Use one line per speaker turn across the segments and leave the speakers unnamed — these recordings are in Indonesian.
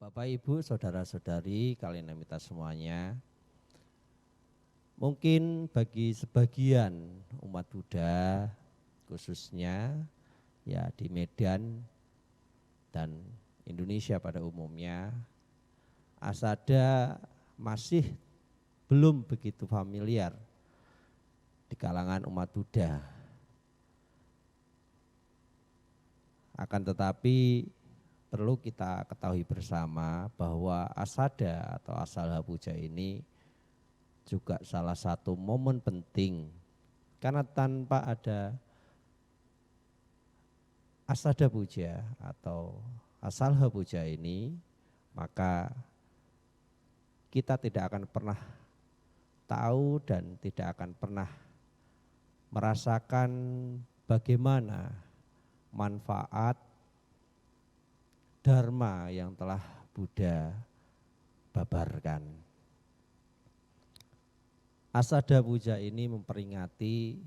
Bapak, Ibu, saudara-saudari, kalian yang kita semuanya, mungkin bagi sebagian umat Buddha, khususnya ya di Medan dan Indonesia pada umumnya, asada masih belum begitu familiar di kalangan umat Buddha. Akan tetapi perlu kita ketahui bersama bahwa asada atau asala puja ini juga salah satu momen penting, karena tanpa ada asada puja atau asalha puja ini, maka kita tidak akan pernah tahu dan tidak akan pernah merasakan bagaimana manfaat dharma yang telah Buddha babarkan. Asada puja ini memperingati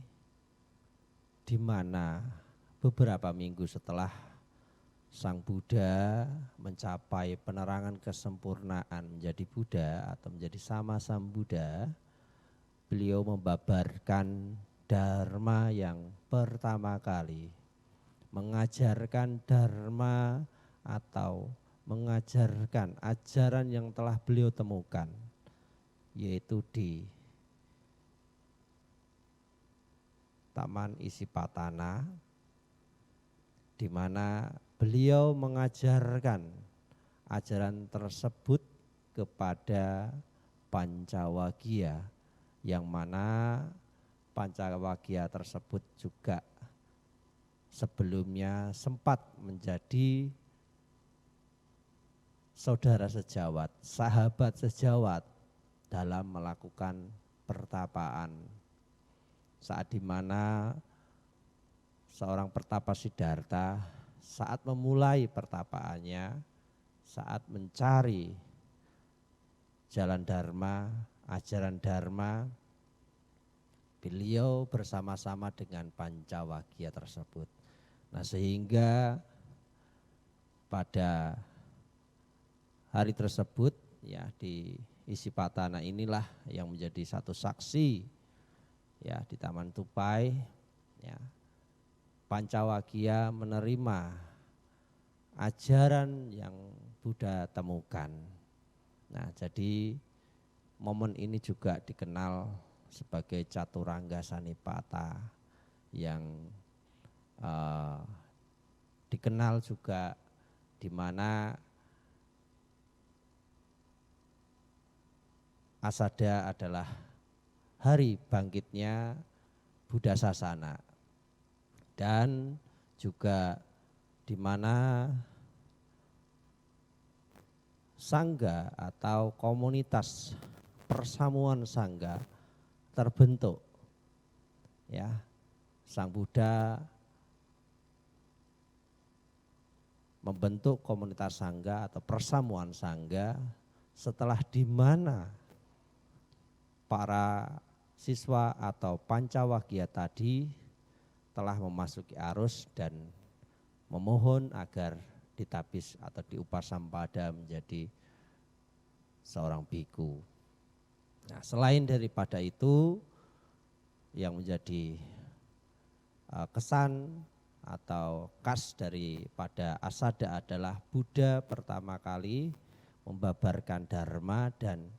di mana beberapa minggu setelah Sang Buddha mencapai penerangan kesempurnaan menjadi Buddha atau menjadi sama Sang Buddha, beliau membabarkan dharma yang pertama kali, mengajarkan dharma atau mengajarkan ajaran yang telah beliau temukan, yaitu di Taman Isipatana, di mana beliau mengajarkan ajaran tersebut kepada Pancawagya, yang mana Pancawagya tersebut juga sebelumnya sempat menjadi saudara sejawat, sahabat sejawat dalam melakukan pertapaan. Saat dimana seorang pertapa Siddhartha saat memulai pertapaannya, saat mencari jalan dharma, ajaran dharma, beliau bersama-sama dengan Pancawagya tersebut. Nah, sehingga pada hari tersebut ya di Isipatana inilah yang menjadi satu saksi ya di Taman Tupai ya, Pancawagya menerima ajaran yang Buddha temukan. Nah, jadi momen ini juga dikenal sebagai Caturangga Sanipata, yang dikenal juga di mana asada adalah hari bangkitnya Buddha Sasana, dan juga di mana sangga atau komunitas persamuan sangga terbentuk. Ya, Sang Buddha membentuk komunitas sangga atau persamuan sangga setelah di mana para siswa atau Pancawagya tadi telah memasuki arus dan memohon agar ditapis atau diupasampada menjadi seorang biku. Nah, selain daripada itu, yang menjadi kesan atau khas daripada asada adalah Buddha pertama kali membabarkan dharma dan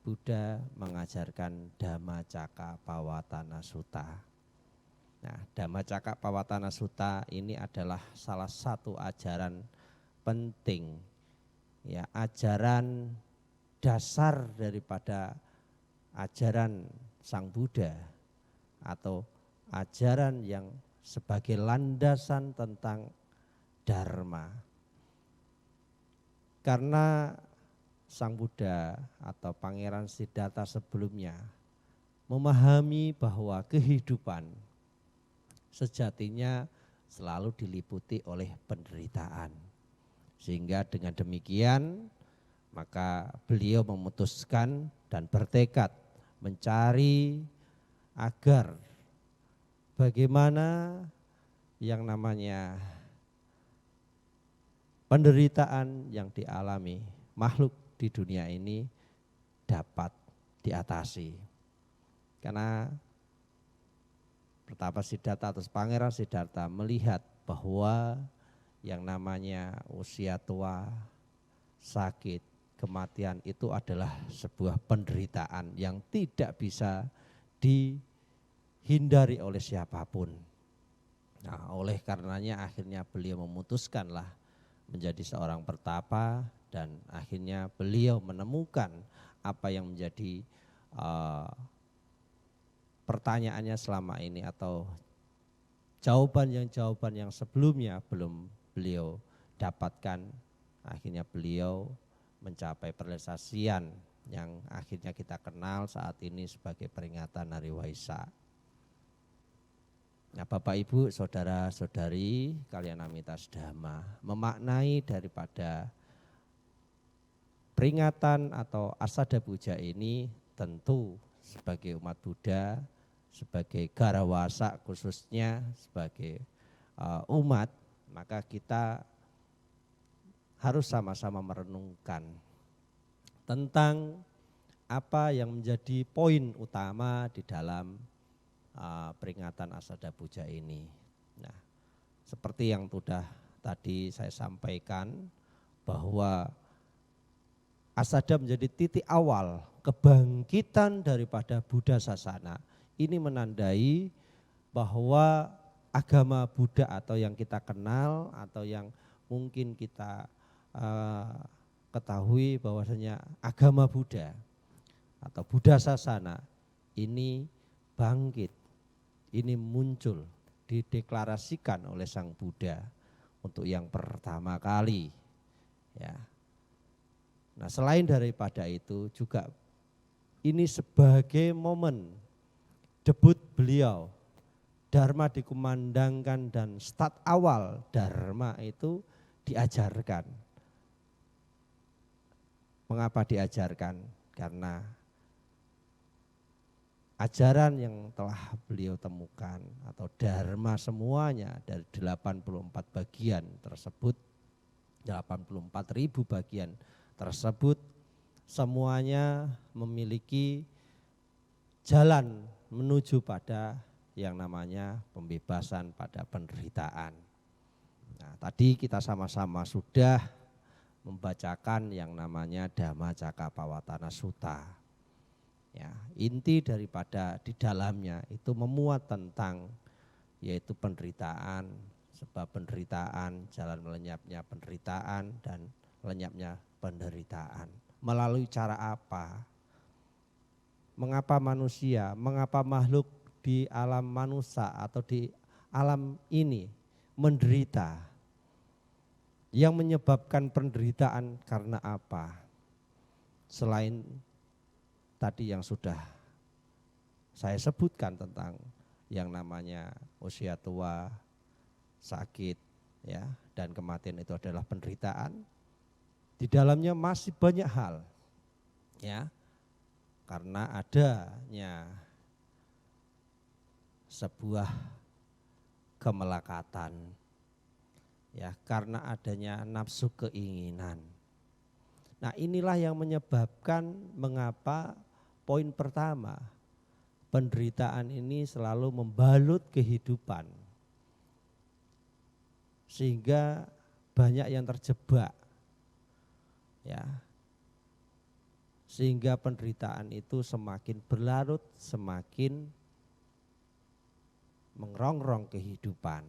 Buddha mengajarkan Dhammacakkappavattana Sutta. Nah, Dhammacakkappavattana Sutta ini adalah salah satu ajaran penting, ya, ajaran dasar daripada ajaran Sang Buddha atau ajaran yang sebagai landasan tentang dharma. Karena Sang Buddha atau Pangeran Siddhartha sebelumnya memahami bahwa kehidupan sejatinya selalu diliputi oleh penderitaan. Sehingga dengan demikian maka beliau memutuskan dan bertekad mencari agar bagaimana yang namanya penderitaan yang dialami makhluk di dunia ini dapat diatasi. Karena Pertapa Siddhartha atau Pangeran Siddhartha melihat bahwa yang namanya usia tua, sakit, kematian itu adalah sebuah penderitaan yang tidak bisa dihindari oleh siapapun. Nah, oleh karenanya akhirnya beliau memutuskanlah menjadi seorang pertapa dan akhirnya beliau menemukan apa yang menjadi pertanyaannya selama ini atau jawaban yang sebelumnya belum beliau dapatkan. Akhirnya beliau mencapai perrealisasian yang akhirnya kita kenal saat ini sebagai peringatan Hari Waisak. Nah, Bapak Ibu, saudara-saudari kalian Amitas Dhamma, memaknai daripada peringatan atau Asada Puja ini tentu sebagai umat Buddha, sebagai Garawasa khususnya sebagai umat, maka kita harus sama-sama merenungkan tentang apa yang menjadi poin utama di dalam peringatan Asada Puja ini. Nah, seperti yang sudah tadi saya sampaikan bahwa Asada menjadi titik awal kebangkitan daripada Buddha Sasana. Ini menandai bahwa agama Buddha atau yang kita kenal atau yang mungkin kita ketahui bahwasanya agama Buddha atau Buddha Sasana ini bangkit, ini muncul, dideklarasikan oleh Sang Buddha untuk yang pertama kali. Ya. Nah, selain daripada itu juga ini sebagai momen debut beliau, Dharma dikumandangkan dan start awal Dharma itu diajarkan. Mengapa diajarkan? Karena ajaran yang telah beliau temukan atau Dharma semuanya dari 84 bagian tersebut, 84.000 bagian tersebut semuanya memiliki jalan menuju pada yang namanya pembebasan pada penderitaan. Nah, tadi kita sama-sama sudah membacakan yang namanya Dhammacakkappavattana Sutta. Ya, inti daripada di dalamnya itu memuat tentang yaitu penderitaan, sebab penderitaan, jalan melenyapnya penderitaan dan lenyapnya penderitaan. Melalui cara apa? Mengapa manusia, mengapa makhluk di alam manusia atau di alam ini menderita? Yang menyebabkan penderitaan karena apa? Selain tadi yang sudah saya sebutkan tentang yang namanya usia tua, sakit, ya, dan kematian itu adalah penderitaan. Di dalamnya masih banyak hal, ya. Karena adanya sebuah kemelekatan, ya, karena adanya nafsu keinginan. Nah, inilah yang menyebabkan mengapa poin pertama penderitaan ini selalu membalut kehidupan, sehingga banyak yang terjebak, ya. Sehingga penderitaan itu semakin berlarut, semakin mengerongrong kehidupan.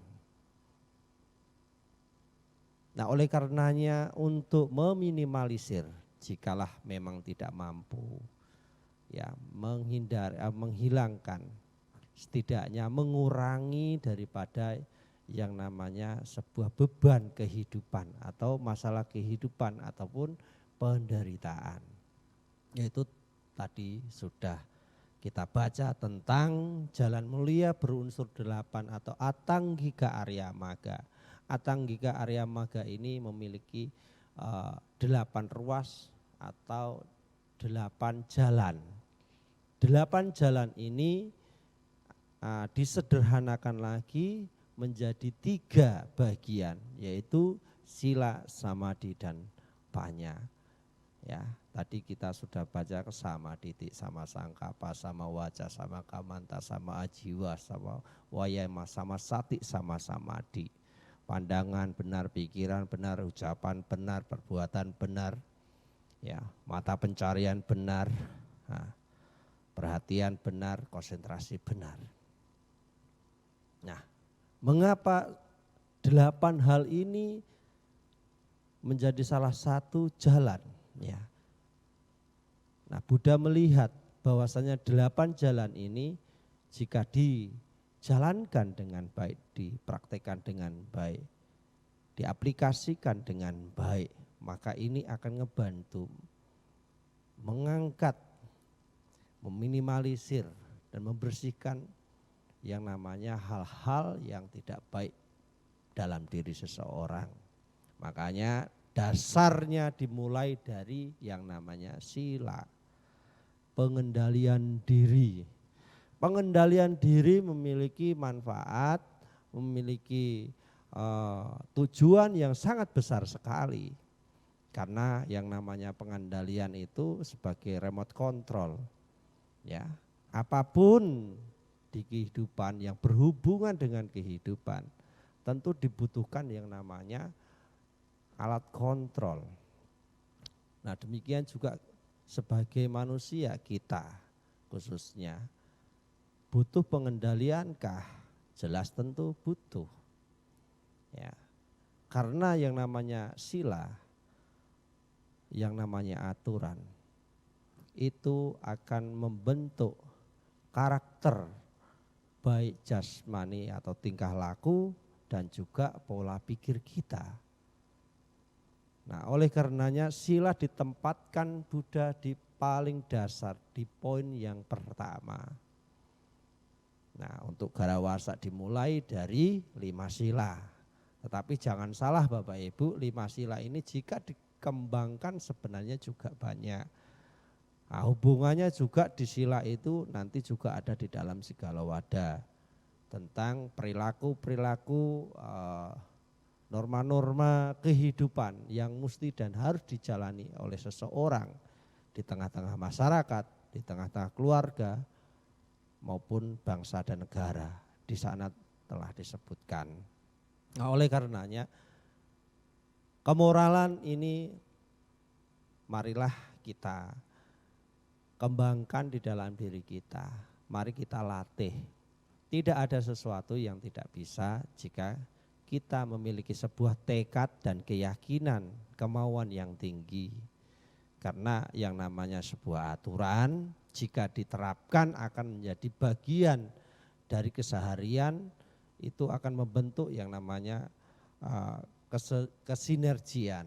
Nah, oleh karenanya untuk meminimalisir jikalah memang tidak mampu, ya, menghilangkan, setidaknya mengurangi daripada yang namanya sebuah beban kehidupan atau masalah kehidupan ataupun penderitaan. Yaitu tadi sudah kita baca tentang jalan mulia berunsur 8 atau Atanggika Arya Magga. Atanggika Arya Magga ini memiliki 8 ruas atau 8 jalan. 8 jalan ini disederhanakan lagi menjadi 3 bagian, yaitu sila, samadhi, dan panya. Ya, tadi kita sudah baca sama titik, sama sangkapa, sama wajah, sama kamanta, sama ajiwa, sama wayama, sama sati, sama samadhi. Pandangan benar, pikiran benar, ucapan benar, perbuatan benar, ya, mata pencarian benar, nah, perhatian benar, konsentrasi benar. Nah, mengapa 8 hal ini menjadi salah satu jalan? Ya. Nah, Buddha melihat bahwasanya 8 jalan ini jika dijalankan dengan baik, dipraktekkan dengan baik, diaplikasikan dengan baik, maka ini akan ngebantu mengangkat, meminimalisir dan membersihkan yang namanya hal-hal yang tidak baik dalam diri seseorang. Makanya dasarnya dimulai dari yang namanya sila, pengendalian diri. Pengendalian diri memiliki manfaat, memiliki tujuan yang sangat besar sekali. Karena yang namanya pengendalian itu sebagai remote control. Ya, apapun di kehidupan yang berhubungan dengan kehidupan tentu dibutuhkan yang namanya alat kontrol. Nah, demikian juga sebagai manusia kita khususnya butuh pengendaliankah? Jelas tentu butuh. Ya. Karena yang namanya sila, yang namanya aturan itu akan membentuk karakter baik jasmani atau tingkah laku dan juga pola pikir kita. Nah, oleh karenanya sila ditempatkan Buddha di paling dasar, di poin yang pertama. Nah, untuk Garawasa dimulai dari 5 sila. Tetapi jangan salah Bapak Ibu, 5 sila ini jika dikembangkan sebenarnya juga banyak. Nah, hubungannya juga di sila itu nanti juga ada di dalam Sigalowada. Tentang perilaku-perilaku norma-norma kehidupan yang mesti dan harus dijalani oleh seseorang di tengah-tengah masyarakat, di tengah-tengah keluarga maupun bangsa dan negara. Di sana telah disebutkan. Nah, oleh karenanya kemoralan ini marilah kita kembangkan di dalam diri kita. Mari kita latih. Tidak ada sesuatu yang tidak bisa jika kita memiliki sebuah tekad dan keyakinan, kemauan yang tinggi. Karena yang namanya sebuah aturan jika diterapkan akan menjadi bagian dari keseharian, itu akan membentuk yang namanya kesinergian.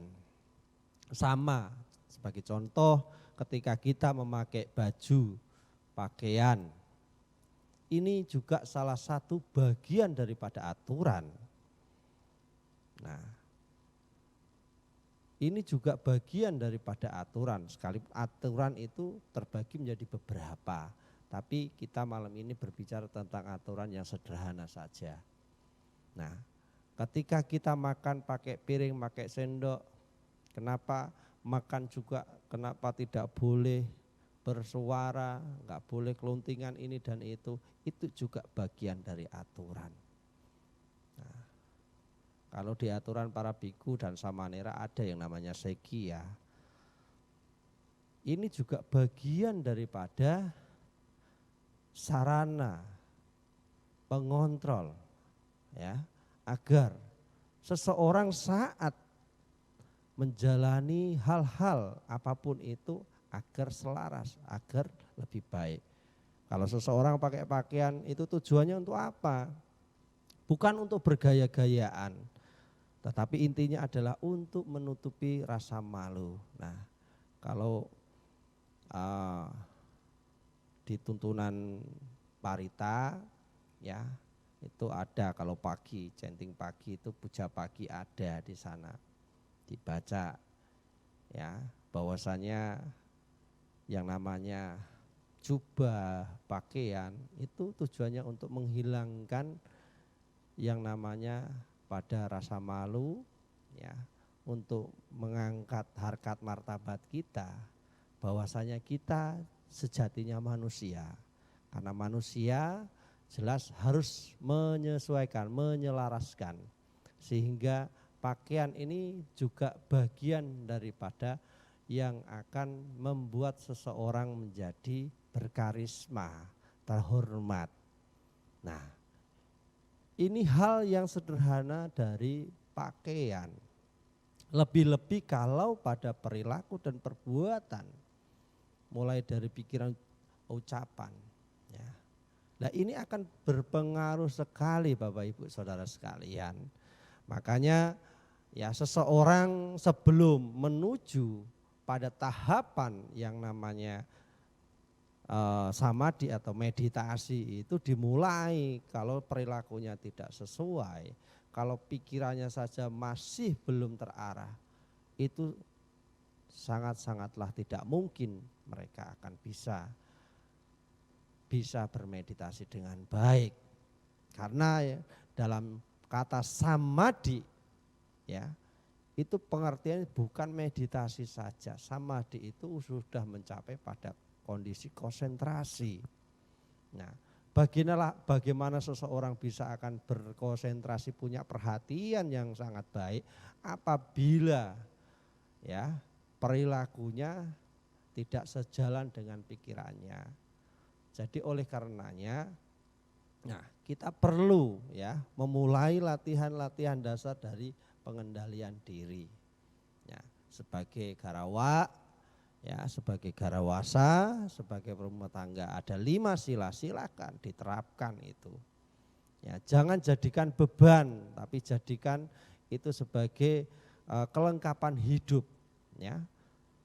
Sama sebagai contoh ketika kita memakai baju, pakaian, ini juga salah satu bagian daripada aturan. Nah, ini juga bagian daripada aturan. Sekalipun aturan itu terbagi menjadi beberapa, tapi kita malam ini berbicara tentang aturan yang sederhana saja. Nah, ketika kita makan pakai piring, pakai sendok, kenapa makan juga, kenapa tidak boleh bersuara, enggak boleh keluntingan ini dan itu juga bagian dari aturan. Nah, kalau di aturan para biku dan samanera ada yang namanya sekia. Ini juga bagian daripada sarana pengontrol, ya, agar seseorang saat menjalani hal-hal apapun itu agar selaras, agar lebih baik. Kalau seseorang pakai pakaian itu tujuannya untuk apa? Bukan untuk bergaya-gayaan, tetapi intinya adalah untuk menutupi rasa malu. Nah, kalau di tuntunan Parita, ya itu ada kalau pagi, centing pagi itu puja pagi ada di sana, dibaca, ya bahwasanya yang namanya jubah pakaian itu tujuannya untuk menghilangkan yang namanya pada rasa malu, ya, untuk mengangkat harkat martabat kita, bahwasanya kita sejatinya manusia. Karena manusia jelas harus menyesuaikan, menyelaraskan. Sehingga pakaian ini juga bagian daripada yang akan membuat seseorang menjadi berkarisma, terhormat. Nah, ini hal yang sederhana dari pakaian. Lebih-lebih kalau pada perilaku dan perbuatan, mulai dari pikiran, ucapan. Ya. Nah, ini akan berpengaruh sekali Bapak Ibu Saudara sekalian. Makanya ya seseorang sebelum menuju pada tahapan yang namanya samadhi atau meditasi itu dimulai kalau perilakunya tidak sesuai, kalau pikirannya saja masih belum terarah, itu sangat-sangatlah tidak mungkin mereka akan bisa bermeditasi dengan baik. Karena ya, dalam kata samadhi ya, itu pengertian bukan meditasi saja. Samadhi itu sudah mencapai pada kondisi konsentrasi. Nah, bagaimana seseorang bisa akan berkonsentrasi, punya perhatian yang sangat baik apabila ya perilakunya tidak sejalan dengan pikirannya. Jadi oleh karenanya, nah kita perlu ya memulai latihan-latihan dasar dari pengendalian diri. Ya, sebagai garawa, ya sebagai garawasa, sebagai rumah tangga ada 5 sila, silakan diterapkan itu. Ya, jangan jadikan beban, tapi jadikan itu sebagai kelengkapan hidup. Ya,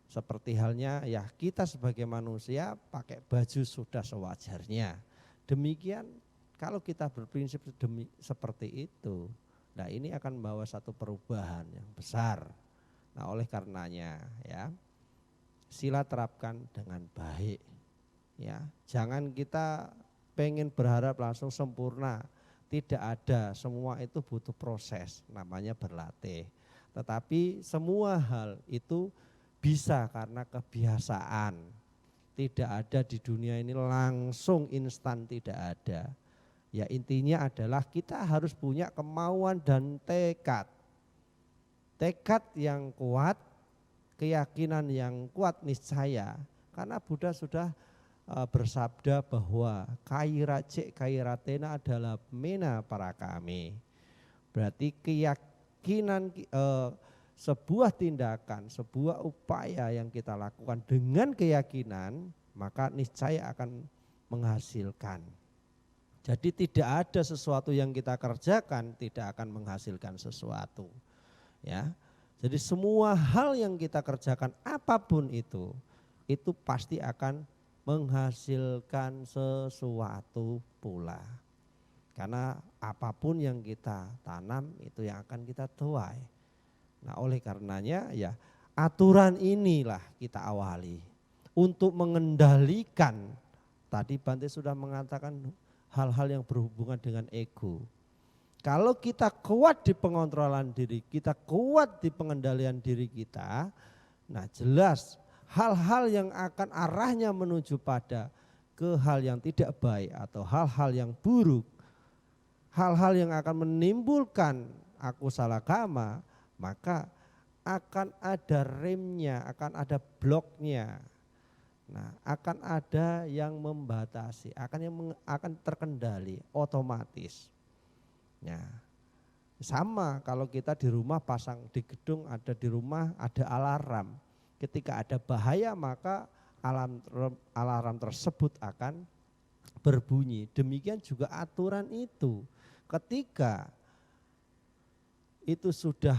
seperti halnya ya kita sebagai manusia pakai baju sudah sewajarnya. Demikian kalau kita berprinsip seperti itu, nah ini akan membawa satu perubahan yang besar. Nah oleh karenanya ya sila terapkan dengan baik. Ya, jangan kita pengen berharap langsung sempurna. Tidak ada, semua itu butuh proses, namanya berlatih. Tetapi semua hal itu bisa karena kebiasaan. Tidak ada di dunia ini langsung instan, tidak ada. Ya intinya adalah kita harus punya kemauan dan tekad. Tekad yang kuat, keyakinan yang kuat niscaya. Karena Buddha sudah bersabda bahwa kairatena adalah mena para kami. Berarti keyakinan sebuah tindakan, sebuah upaya yang kita lakukan dengan keyakinan, maka niscaya akan menghasilkan. Jadi tidak ada sesuatu yang kita kerjakan tidak akan menghasilkan sesuatu. Ya. Jadi semua hal yang kita kerjakan apapun itu pasti akan menghasilkan sesuatu pula. Karena apapun yang kita tanam itu yang akan kita tuai. Nah, oleh karenanya ya aturan inilah kita awali untuk mengendalikan. Tadi Bante sudah mengatakan hal-hal yang berhubungan dengan ego. Kalau kita kuat di pengontrolan diri, kita kuat di pengendalian diri kita, nah jelas hal-hal yang akan arahnya menuju pada ke hal yang tidak baik atau hal-hal yang buruk, hal-hal yang akan menimbulkan akusala kama, maka akan ada remnya, akan ada bloknya. Nah, akan ada yang membatasi, akan terkendali otomatis. Ya, sama kalau kita di rumah pasang di gedung ada di rumah ada alarm. Ketika ada bahaya maka alarm tersebut akan berbunyi. Demikian juga aturan itu. Ketika itu sudah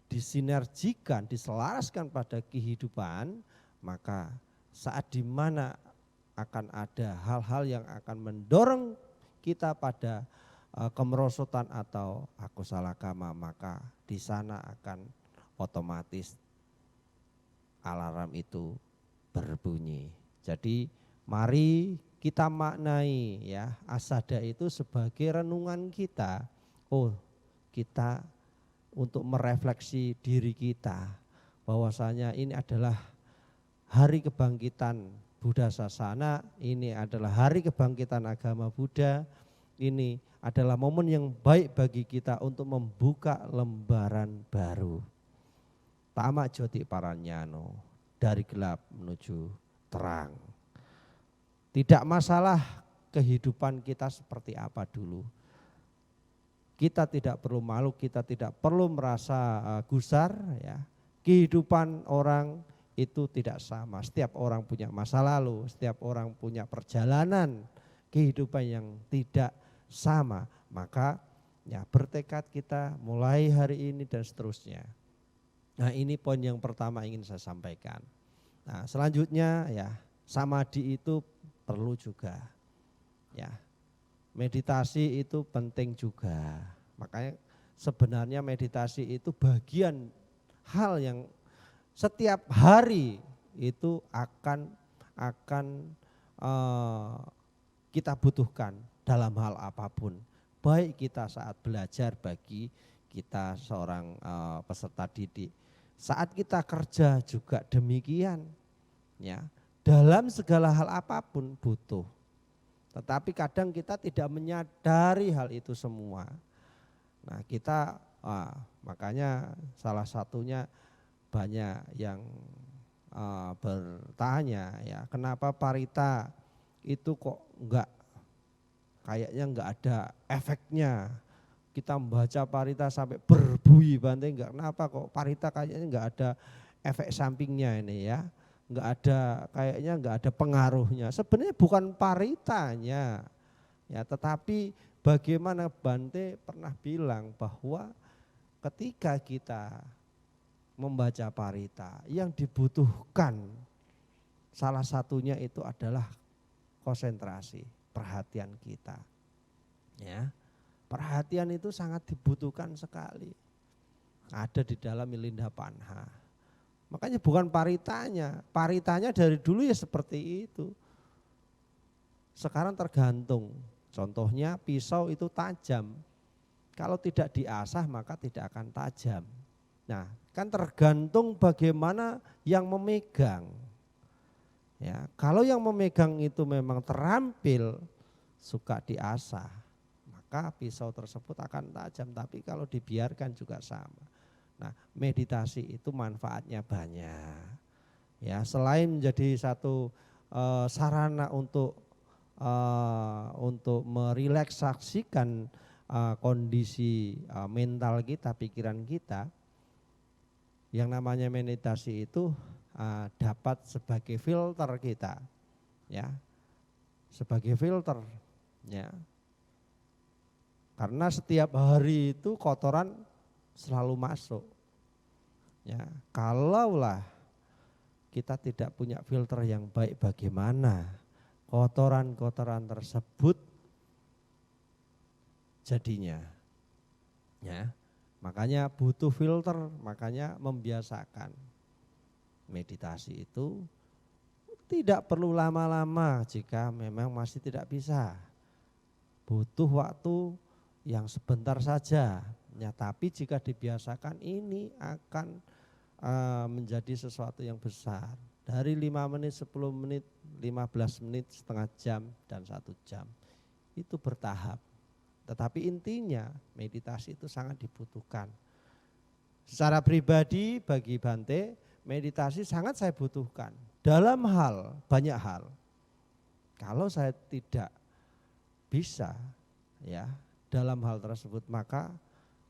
disinergikan, diselaraskan pada kehidupan, maka saat dimana akan ada hal-hal yang akan mendorong kita pada kemerosotan atau akusala kama, maka di sana akan otomatis alarm itu berbunyi. Jadi mari kita maknai ya asada itu sebagai renungan kita. Oh, kita untuk merefleksi diri kita bahwasanya ini adalah hari kebangkitan Buddha Sasana, ini adalah hari kebangkitan agama Buddha, ini adalah momen yang baik bagi kita untuk membuka lembaran baru. Tama Joti Paranyano, dari gelap menuju terang. Tidak masalah kehidupan kita seperti apa dulu. Kita tidak perlu malu, kita tidak perlu merasa gusar ya. Kehidupan orang itu tidak sama. Setiap orang punya masa lalu, setiap orang punya perjalanan kehidupan yang tidak sama. Maka ya bertekad kita mulai hari ini dan seterusnya. Nah, ini poin yang pertama ingin saya sampaikan. Nah, selanjutnya ya samadhi itu perlu juga. Ya. Meditasi itu penting juga. Makanya sebenarnya meditasi itu bagian hal yang setiap hari itu akan kita butuhkan dalam hal apapun. Baik kita saat belajar, bagi kita seorang peserta didik. Saat kita kerja juga demikian. Ya, dalam segala hal apapun butuh. Tetapi kadang kita tidak menyadari hal itu semua. Nah kita makanya salah satunya banyak yang bertanya ya, kenapa parita itu kok kayaknya enggak ada efeknya. Kita membaca parita sampai berbunyi Bante, kenapa kok parita kayaknya enggak ada efek sampingnya ini ya. Kayaknya enggak ada pengaruhnya. Sebenarnya bukan paritanya ya, tetapi bagaimana Bante pernah bilang bahwa ketika kita membaca parita yang dibutuhkan salah satunya itu adalah konsentrasi, perhatian kita. Ya. Perhatian itu sangat dibutuhkan sekali. Ada di dalam Milinda Panha. Makanya bukan paritanya. Paritanya dari dulu ya seperti itu. Sekarang tergantung. Contohnya pisau itu tajam. Kalau tidak diasah maka tidak akan tajam. Nah, kan tergantung bagaimana yang memegang. Ya, kalau yang memegang itu memang terampil, suka diasah, maka pisau tersebut akan tajam. Tapi kalau dibiarkan juga sama. Nah, meditasi itu manfaatnya banyak. Ya, selain menjadi satu sarana untuk merelaksasikan kondisi mental kita, pikiran kita, yang namanya meditasi itu dapat sebagai filter kita, ya, sebagai filter, ya. Karena setiap hari itu kotoran selalu masuk. Ya, kalaulah kita tidak punya filter yang baik, bagaimana kotoran-kotoran tersebut jadinya. Ya, makanya butuh filter, makanya membiasakan meditasi itu tidak perlu lama-lama jika memang masih tidak bisa. Butuh waktu yang sebentar saja, ya, tapi jika dibiasakan ini akan menjadi sesuatu yang besar. Dari 5 menit, 10 menit, 15 menit, setengah jam, dan 1 jam. Itu bertahap. Tetapi intinya meditasi itu sangat dibutuhkan. Secara pribadi bagi Bante, meditasi sangat saya butuhkan. Dalam banyak hal. Kalau saya tidak bisa ya dalam hal tersebut, maka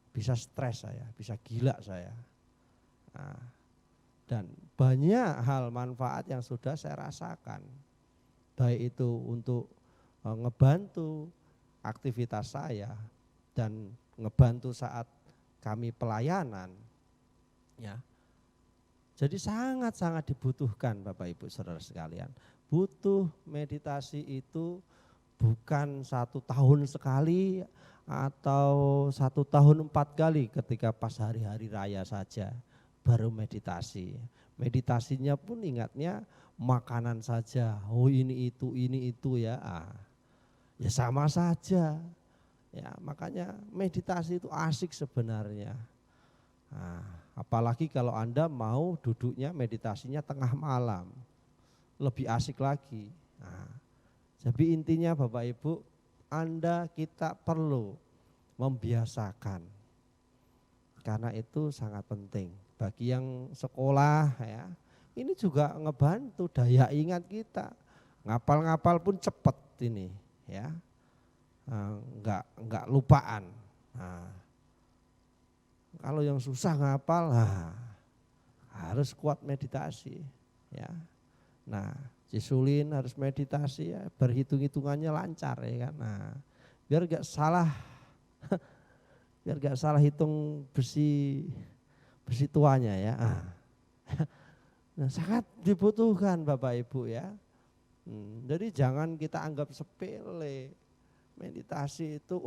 bisa stres saya, bisa gila saya. Nah, dan banyak hal manfaat yang sudah saya rasakan. Baik itu untuk ngebantu aktivitas saya dan ngebantu saat kami pelayanan. Ya. Jadi sangat-sangat dibutuhkan Bapak Ibu Saudara sekalian. Butuh meditasi itu bukan 1 tahun sekali atau 1 tahun 4 kali ketika pas hari-hari raya saja baru meditasi. Meditasinya pun ingatnya makanan saja. Oh ini itu ya. Ya sama saja. Ya, makanya meditasi itu asik sebenarnya. Nah, apalagi kalau Anda mau duduknya meditasinya tengah malam, lebih asik lagi. Nah, jadi intinya Bapak Ibu, kita perlu membiasakan, karena itu sangat penting. Bagi yang sekolah ya, ini juga ngebantu daya ingat kita. Ngapal-ngapal pun cepet ini ya, enggak lupaan. Nah, kalau yang susah ngapal, harus kuat meditasi ya. Nah, Cisulin harus meditasi ya, berhitung-hitungannya lancar ya kan. Nah, biar gak salah hitung besi tuanya ya. Nah, sangat dibutuhkan Bapak Ibu ya. Jadi jangan kita anggap sepele. Meditasi itu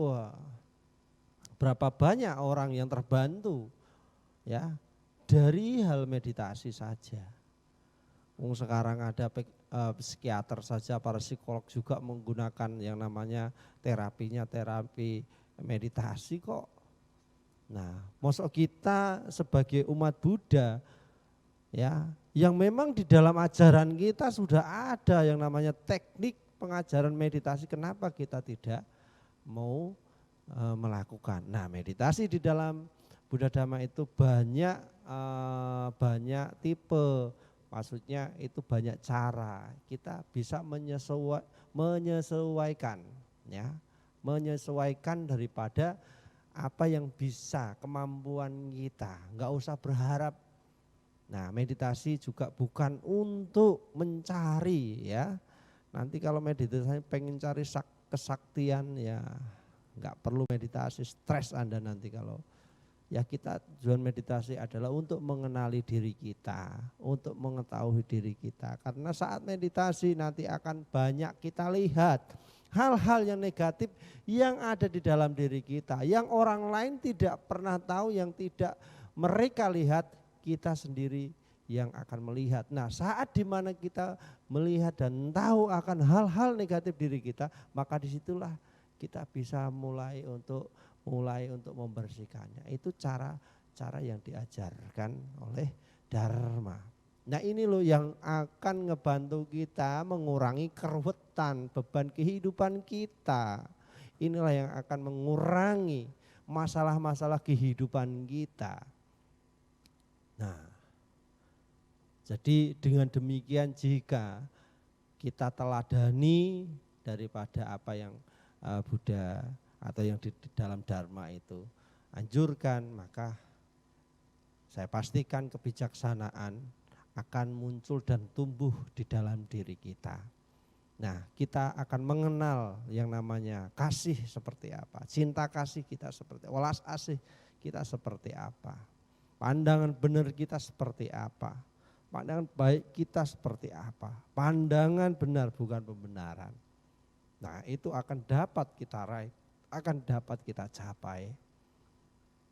berapa banyak orang yang terbantu ya dari hal meditasi saja. Sekarang ada psikiater saja, para psikolog juga menggunakan yang namanya terapi meditasi kok. Nah, maksud kita sebagai umat Buddha ya, yang memang di dalam ajaran kita sudah ada yang namanya teknik pengajaran meditasi, kenapa kita tidak mau melakukan? Nah, meditasi di dalam Buddha Dhamma itu banyak tipe, maksudnya itu banyak cara. Kita bisa menyesuaikan ya, menyesuaikan daripada apa yang bisa, kemampuan kita, enggak usah berharap. Nah, meditasi juga bukan untuk mencari ya. Nanti kalau meditasi pengen cari kesaktian ya enggak perlu meditasi, stres Anda nanti kalau. Ya, kita tujuan meditasi adalah untuk mengenali diri kita, untuk mengetahui diri kita. Karena saat meditasi nanti akan banyak kita lihat hal-hal yang negatif yang ada di dalam diri kita, yang orang lain tidak pernah tahu, yang tidak mereka lihat, kita sendiri yang akan melihat. Nah, saat dimana kita melihat dan tahu akan hal-hal negatif diri kita, maka disitulah kita bisa mulai untuk membersihkannya. Itu cara yang diajarkan oleh Dharma. Nah, ini loh yang akan ngebantu kita mengurangi keruwetan beban kehidupan kita. Inilah yang akan mengurangi masalah-masalah kehidupan kita. Nah, jadi dengan demikian jika kita teladani daripada apa yang Buddha atau yang di dalam Dharma itu anjurkan, maka saya pastikan kebijaksanaan akan muncul dan tumbuh di dalam diri kita. Nah, kita akan mengenal yang namanya kasih seperti apa, cinta kasih kita seperti, welas asih kita seperti apa, pandangan benar kita seperti apa, pandangan baik kita seperti apa, pandangan benar bukan pembenaran. Nah, itu akan dapat kita raih, akan dapat kita capai.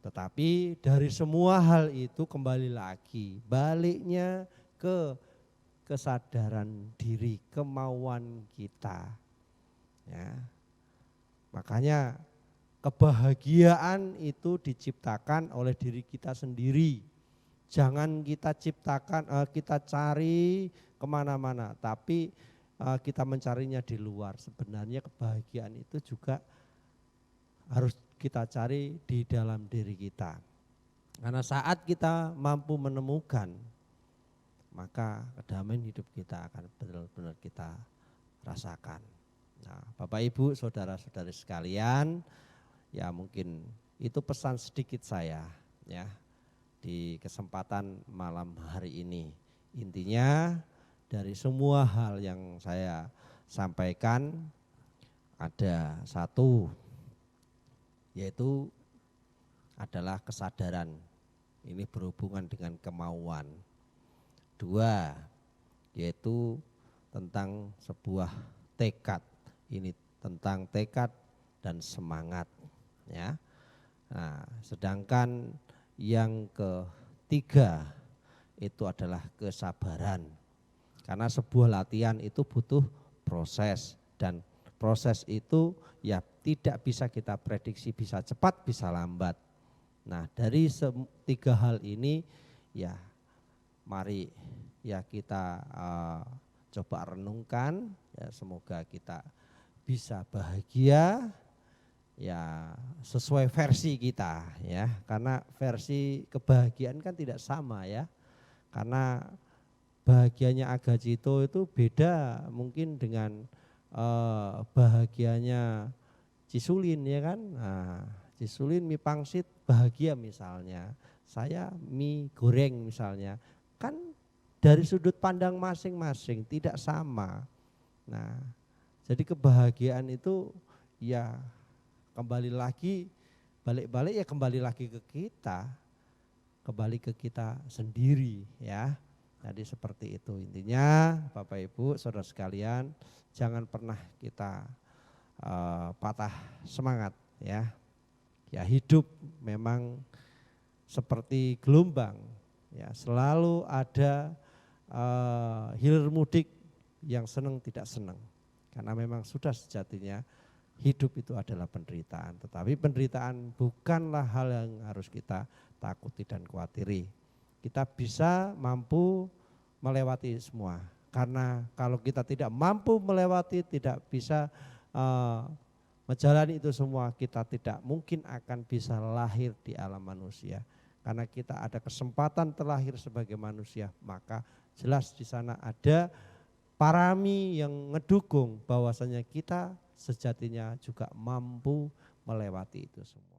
Tetapi dari semua hal itu kembali lagi, baliknya ke kesadaran diri, kemauan kita. Ya. Makanya kebahagiaan itu diciptakan oleh diri kita sendiri. Jangan kita ciptakan, kita cari kemana-mana, tapi kita mencarinya di luar. Sebenarnya kebahagiaan itu juga harus kita cari di dalam diri kita. Karena saat kita mampu menemukan, maka kedamaian hidup kita akan benar-benar kita rasakan. Nah, Bapak Ibu, saudara-saudari sekalian, ya mungkin itu pesan sedikit saya ya di kesempatan malam hari ini. Intinya dari semua hal yang saya sampaikan ada satu, yaitu adalah kesadaran. Ini berhubungan dengan kemauan. Dua, yaitu tentang sebuah tekad. Ini tentang tekad dan semangat. Ya. Nah, sedangkan yang ketiga itu adalah kesabaran. Karena sebuah latihan itu butuh proses, dan proses itu ya tidak bisa kita prediksi, bisa cepat bisa lambat. Nah, dari tiga hal ini ya mari ya kita coba renungkan, ya semoga kita bisa bahagia ya sesuai versi kita ya, karena versi kebahagiaan kan tidak sama ya, karena bahagianya Agacito itu beda mungkin dengan bahagianya Cisulin ya kan. Nah, Cisulin mie pangsit bahagia misalnya, saya mie goreng misalnya, kan dari sudut pandang masing-masing tidak sama. Nah, jadi kebahagiaan itu ya kembali lagi, balik-balik ya kembali lagi ke kita, kembali ke kita sendiri ya. Jadi seperti itu intinya Bapak Ibu saudara sekalian, jangan pernah kita patah semangat ya. Ya hidup memang seperti gelombang ya, selalu ada hilir mudik yang senang tidak senang. Karena memang sudah sejatinya hidup itu adalah penderitaan, tetapi penderitaan bukanlah hal yang harus kita takuti dan khawatiri. Kita bisa mampu melewati semua, karena kalau kita tidak mampu melewati, tidak bisa menjalani itu semua, kita tidak mungkin akan bisa lahir di alam manusia. Karena kita ada kesempatan terlahir sebagai manusia, maka jelas di sana ada parami yang ngedukung bahwasanya kita sejatinya juga mampu melewati itu semua.